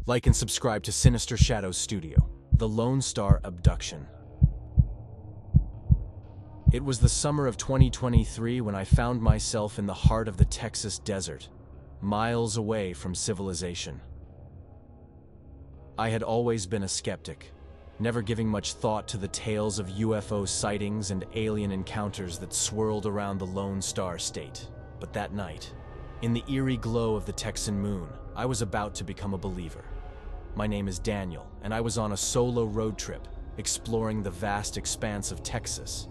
Like and subscribe to Sinister Shadows Studio, The Lone Star Abduction. It was the summer of 2023 when I found myself in the heart of the Texas desert, miles away from civilization. I had always been a skeptic, never giving much thought to the tales of UFO sightings and alien encounters that swirled around the Lone Star State. But that night, in the eerie glow of the Texan moon, I was about to become a believer. My name is Daniel, and I was on a solo road trip, exploring the vast expanse of Texas.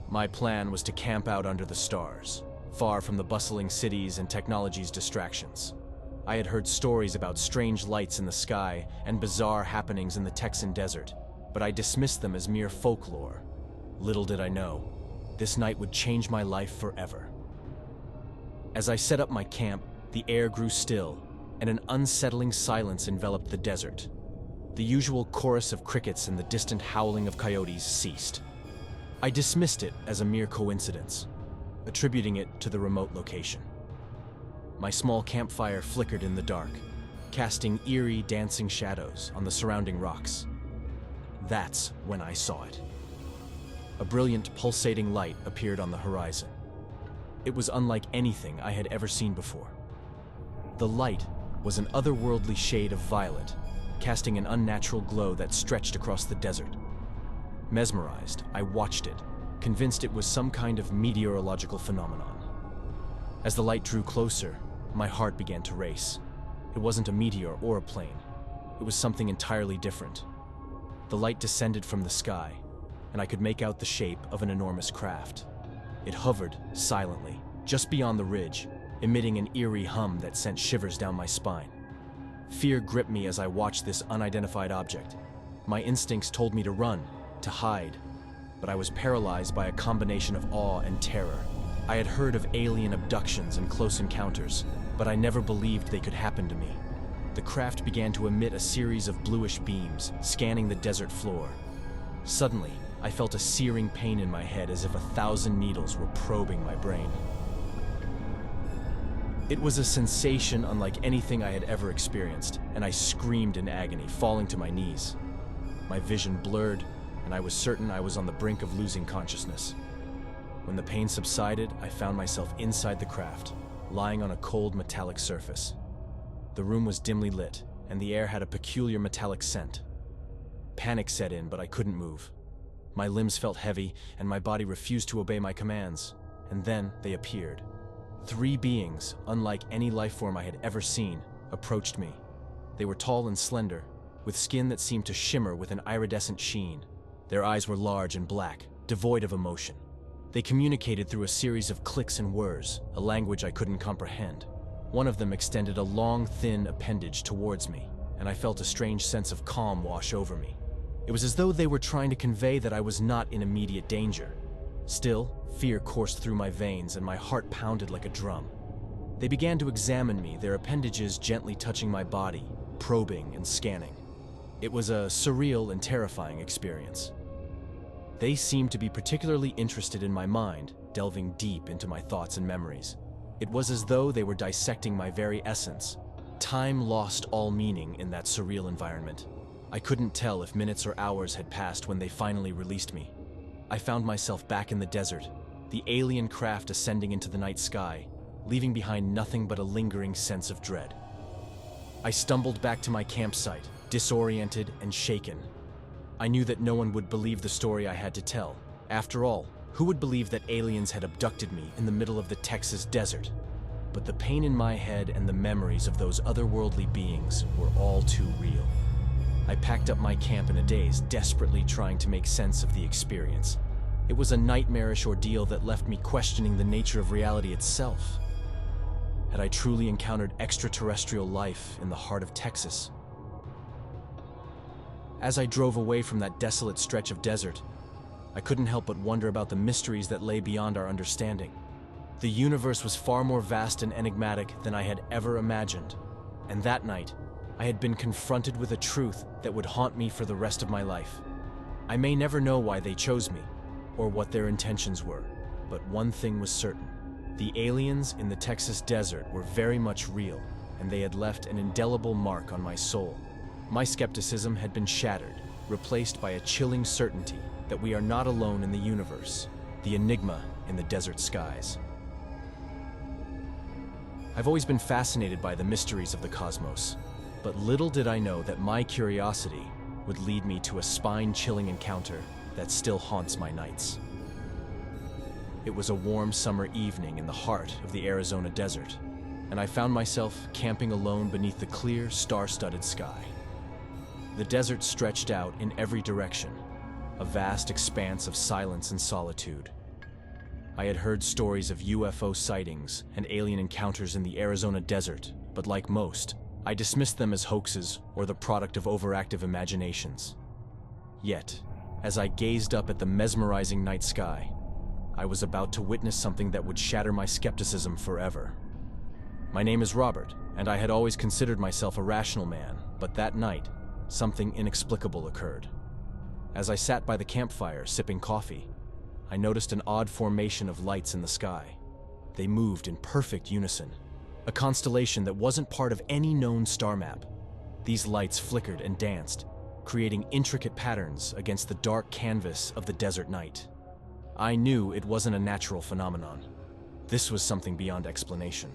My plan was to camp out under the stars, far from the bustling cities and technology's distractions. I had heard stories about strange lights in the sky and bizarre happenings in the Texan desert, but I dismissed them as mere folklore. Little did I know, this night would change my life forever. As I set up my camp, the air grew still, and an unsettling silence enveloped the desert. The usual chorus of crickets and the distant howling of coyotes ceased. I dismissed it as a mere coincidence, attributing it to the remote location. My small campfire flickered in the dark, casting eerie, dancing shadows on the surrounding rocks. That's when I saw it. A brilliant, pulsating light appeared on the horizon. It was unlike anything I had ever seen before. The light was an otherworldly shade of violet, casting an unnatural glow that stretched across the desert. Mesmerized, I watched it, convinced it was some kind of meteorological phenomenon. As the light drew closer, my heart began to race. It wasn't a meteor or a plane. It was something entirely different. The light descended from the sky, and I could make out the shape of an enormous craft. It hovered silently, just beyond the ridge, emitting an eerie hum that sent shivers down my spine. Fear gripped me as I watched this unidentified object. My instincts told me to run, to hide, but I was paralyzed by a combination of awe and terror. I had heard of alien abductions and close encounters, but I never believed they could happen to me. The craft began to emit a series of bluish beams, scanning the desert floor. Suddenly, I felt a searing pain in my head as if 1,000 needles were probing my brain. It was a sensation unlike anything I had ever experienced, and I screamed in agony, falling to my knees. My vision blurred, and I was certain I was on the brink of losing consciousness. When the pain subsided, I found myself inside the craft, lying on a cold metallic surface. The room was dimly lit, and the air had a peculiar metallic scent. Panic set in, but I couldn't move. My limbs felt heavy, and my body refused to obey my commands. And then they appeared. 3 beings, unlike any life form I had ever seen, approached me. They were tall and slender, with skin that seemed to shimmer with an iridescent sheen. Their eyes were large and black, devoid of emotion. They communicated through a series of clicks and whirs, a language I couldn't comprehend. One of them extended a long, thin appendage towards me, and I felt a strange sense of calm wash over me. It was as though they were trying to convey that I was not in immediate danger. Still, fear coursed through my veins and my heart pounded like a drum. They began to examine me, their appendages gently touching my body, probing and scanning. It was a surreal and terrifying experience. They seemed to be particularly interested in my mind, delving deep into my thoughts and memories. It was as though they were dissecting my very essence. Time lost all meaning in that surreal environment. I couldn't tell if minutes or hours had passed when they finally released me. I found myself back in the desert, the alien craft ascending into the night sky, leaving behind nothing but a lingering sense of dread. I stumbled back to my campsite, disoriented and shaken. I knew that no one would believe the story I had to tell. After all, who would believe that aliens had abducted me in the middle of the Texas desert? But the pain in my head and the memories of those otherworldly beings were all too real. I packed up my camp in a daze, desperately trying to make sense of the experience. It was a nightmarish ordeal that left me questioning the nature of reality itself. Had I truly encountered extraterrestrial life in the heart of Texas? As I drove away from that desolate stretch of desert, I couldn't help but wonder about the mysteries that lay beyond our understanding. The universe was far more vast and enigmatic than I had ever imagined, and that night, I had been confronted with a truth that would haunt me for the rest of my life. I may never know why they chose me, or what their intentions were, but one thing was certain. The aliens in the Texas desert were very much real, and they had left an indelible mark on my soul. My skepticism had been shattered, replaced by a chilling certainty that we are not alone in the universe, the enigma in the desert skies. I've always been fascinated by the mysteries of the cosmos, but little did I know that my curiosity would lead me to a spine-chilling encounter that still haunts my nights. It was a warm summer evening in the heart of the Arizona desert, and I found myself camping alone beneath the clear, star-studded sky. The desert stretched out in every direction, a vast expanse of silence and solitude. I had heard stories of UFO sightings and alien encounters in the Arizona desert, but like most, I dismissed them as hoaxes or the product of overactive imaginations. Yet, as I gazed up at the mesmerizing night sky, I was about to witness something that would shatter my skepticism forever. My name is Robert, and I had always considered myself a rational man, but that night, something inexplicable occurred. As I sat by the campfire sipping coffee, I noticed an odd formation of lights in the sky. They moved in perfect unison, a constellation that wasn't part of any known star map. These lights flickered and danced, creating intricate patterns against the dark canvas of the desert night. I knew it wasn't a natural phenomenon. This was something beyond explanation.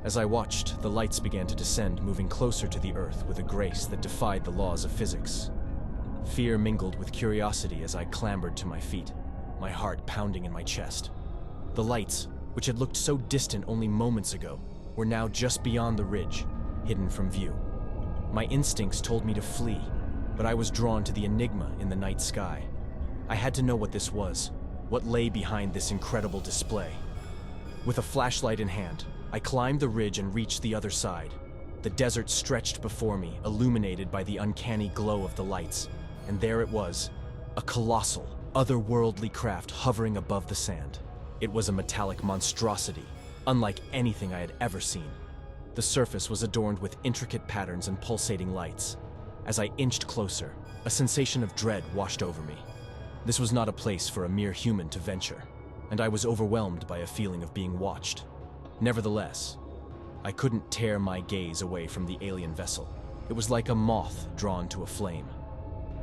As I watched, the lights began to descend, moving closer to the Earth with a grace that defied the laws of physics. Fear mingled with curiosity as I clambered to my feet, my heart pounding in my chest. The lights, which had looked so distant only moments ago, were now just beyond the ridge, hidden from view. My instincts told me to flee, but I was drawn to the enigma in the night sky. I had to know what this was, what lay behind this incredible display. With a flashlight in hand, I climbed the ridge and reached the other side. The desert stretched before me, illuminated by the uncanny glow of the lights. And there it was, a colossal, otherworldly craft hovering above the sand. It was a metallic monstrosity, unlike anything I had ever seen. The surface was adorned with intricate patterns and pulsating lights. As I inched closer, a sensation of dread washed over me. This was not a place for a mere human to venture, and I was overwhelmed by a feeling of being watched. Nevertheless, I couldn't tear my gaze away from the alien vessel. It was like a moth drawn to a flame,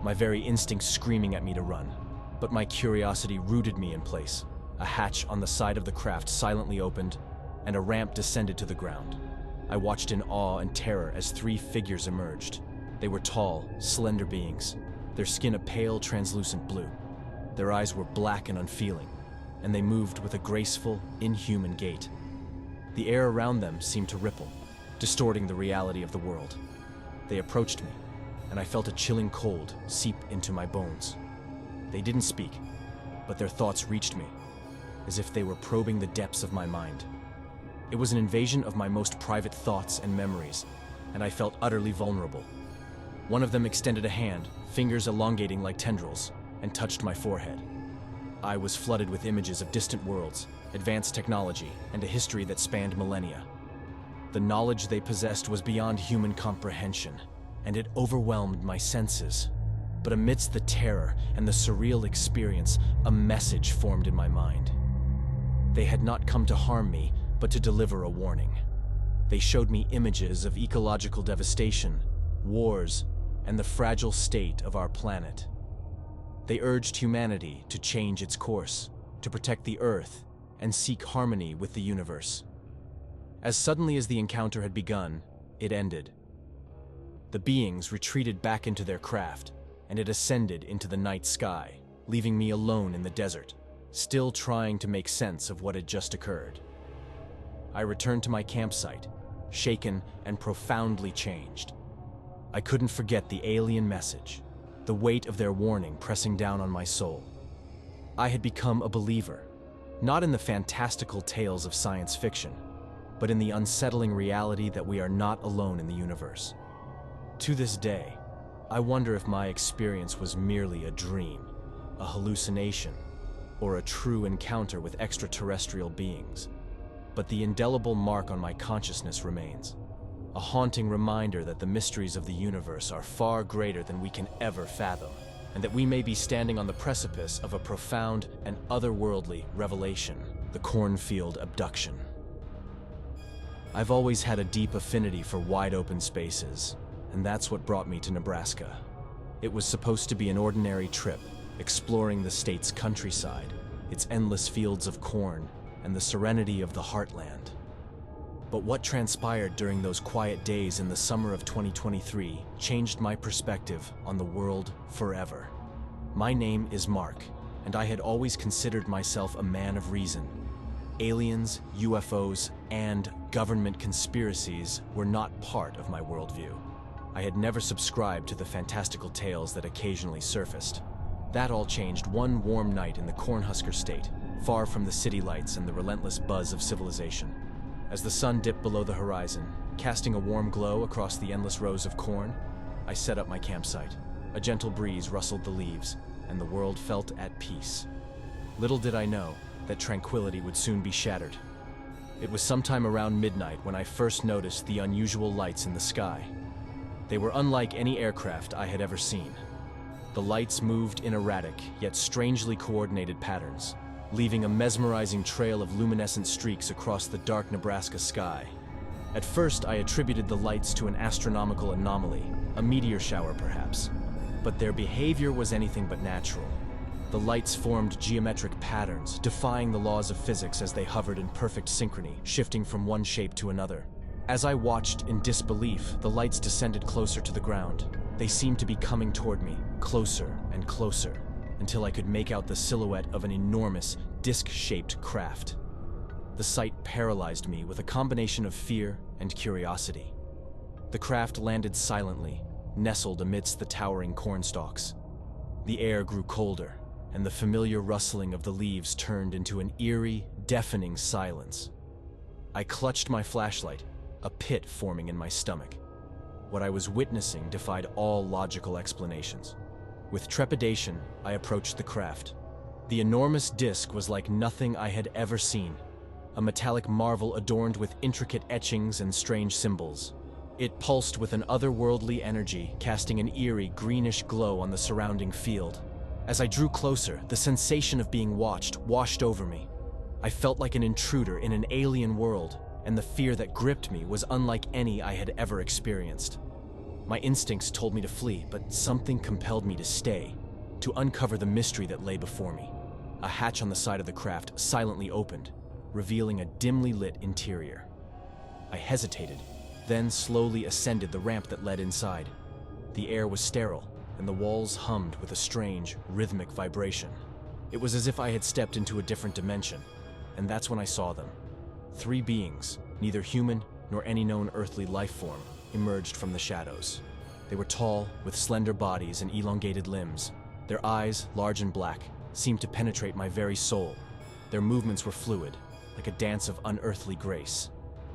my very instincts screaming at me to run. But my curiosity rooted me in place. A hatch on the side of the craft silently opened, and a ramp descended to the ground. I watched in awe and terror as three figures emerged. They were tall, slender beings, their skin a pale, translucent blue. Their eyes were black and unfeeling, and they moved with a graceful, inhuman gait. The air around them seemed to ripple, distorting the reality of the world. They approached me, and I felt a chilling cold seep into my bones. They didn't speak, but their thoughts reached me, as if they were probing the depths of my mind. It was an invasion of my most private thoughts and memories, and I felt utterly vulnerable. One of them extended a hand, fingers elongating like tendrils, and touched my forehead. I was flooded with images of distant worlds, advanced technology, and a history that spanned millennia. The knowledge they possessed was beyond human comprehension, and it overwhelmed my senses. But amidst the terror and the surreal experience, a message formed in my mind. They had not come to harm me, but to deliver a warning. They showed me images of ecological devastation, wars, and the fragile state of our planet. They urged humanity to change its course, to protect the Earth, and seek harmony with the universe. As suddenly as the encounter had begun, it ended. The beings retreated back into their craft, and it ascended into the night sky, leaving me alone in the desert, still trying to make sense of what had just occurred. I returned to my campsite, shaken and profoundly changed. I couldn't forget the alien message, the weight of their warning pressing down on my soul. I had become a believer, not in the fantastical tales of science fiction, but in the unsettling reality that we are not alone in the universe. To this day, I wonder if my experience was merely a dream, a hallucination, or a true encounter with extraterrestrial beings. But the indelible mark on my consciousness remains, a haunting reminder that the mysteries of the universe are far greater than we can ever fathom, and that we may be standing on the precipice of a profound and otherworldly revelation, the Cornfield abduction. I've always had a deep affinity for wide-open spaces, and that's what brought me to Nebraska. It was supposed to be an ordinary trip, exploring the state's countryside, its endless fields of corn, and the serenity of the heartland. But what transpired during those quiet days in the summer of 2023 changed my perspective on the world forever. My name is Mark, and I had always considered myself a man of reason. Aliens, UFOs, and government conspiracies were not part of my worldview. I had never subscribed to the fantastical tales that occasionally surfaced. That all changed one warm night in the Cornhusker State, far from the city lights and the relentless buzz of civilization. As the sun dipped below the horizon, casting a warm glow across the endless rows of corn, I set up my campsite. A gentle breeze rustled the leaves, and the world felt at peace. Little did I know that tranquility would soon be shattered. It was sometime around midnight when I first noticed the unusual lights in the sky. They were unlike any aircraft I had ever seen. The lights moved in erratic, yet strangely coordinated patterns, leaving a mesmerizing trail of luminescent streaks across the dark Nebraska sky. At first, I attributed the lights to an astronomical anomaly, a meteor shower perhaps. But their behavior was anything but natural. The lights formed geometric patterns, defying the laws of physics as they hovered in perfect synchrony, shifting from one shape to another. As I watched in disbelief, the lights descended closer to the ground. They seemed to be coming toward me, closer and closer, until I could make out the silhouette of an enormous, disc-shaped craft. The sight paralyzed me with a combination of fear and curiosity. The craft landed silently, nestled amidst the towering cornstalks. The air grew colder, and the familiar rustling of the leaves turned into an eerie, deafening silence. I clutched my flashlight, a pit forming in my stomach. What I was witnessing defied all logical explanations. With trepidation, I approached the craft. The enormous disc was like nothing I had ever seen, a metallic marvel adorned with intricate etchings and strange symbols. It pulsed with an otherworldly energy, casting an eerie, greenish glow on the surrounding field. As I drew closer, the sensation of being watched washed over me. I felt like an intruder in an alien world, and the fear that gripped me was unlike any I had ever experienced. My instincts told me to flee, but something compelled me to stay, to uncover the mystery that lay before me. A hatch on the side of the craft silently opened, revealing a dimly lit interior. I hesitated, then slowly ascended the ramp that led inside. The air was sterile, and the walls hummed with a strange, rhythmic vibration. It was as if I had stepped into a different dimension, and that's when I saw them. 3 beings, neither human nor any known earthly life form, emerged from the shadows. They were tall, with slender bodies and elongated limbs. Their eyes, large and black, seemed to penetrate my very soul. Their movements were fluid, like a dance of unearthly grace.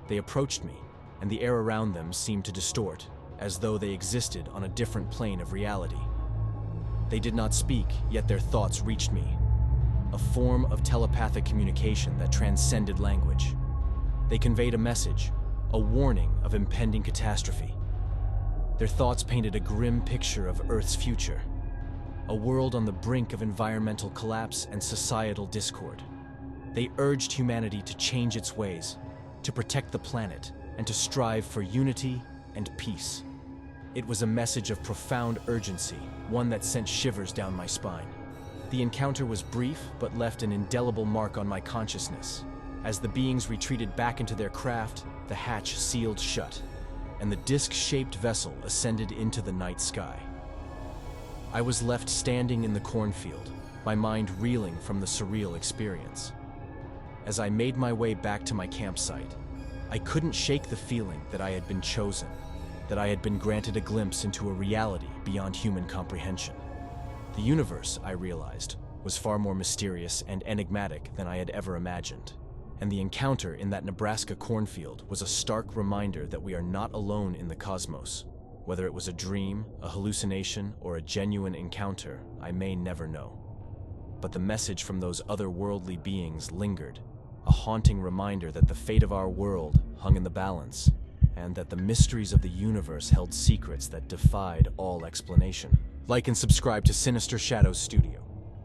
They approached me, and the air around them seemed to distort, as though they existed on a different plane of reality. They did not speak, yet their thoughts reached me, a form of telepathic communication that transcended language. They conveyed a message, a warning of impending catastrophe. Their thoughts painted a grim picture of Earth's future, a world on the brink of environmental collapse and societal discord. They urged humanity to change its ways, to protect the planet, and to strive for unity and peace. It was a message of profound urgency, one that sent shivers down my spine. The encounter was brief, but left an indelible mark on my consciousness. As the beings retreated back into their craft, the hatch sealed shut, and the disc-shaped vessel ascended into the night sky. I was left standing in the cornfield, my mind reeling from the surreal experience. As I made my way back to my campsite, I couldn't shake the feeling that I had been chosen, that I had been granted a glimpse into a reality beyond human comprehension. The universe, I realized, was far more mysterious and enigmatic than I had ever imagined. And the encounter in that Nebraska cornfield was a stark reminder that we are not alone in the cosmos. Whether it was a dream, a hallucination, or a genuine encounter, I may never know. But the message from those otherworldly beings lingered, a haunting reminder that the fate of our world hung in the balance, and that the mysteries of the universe held secrets that defied all explanation. Like and subscribe to Sinister Shadows Studio.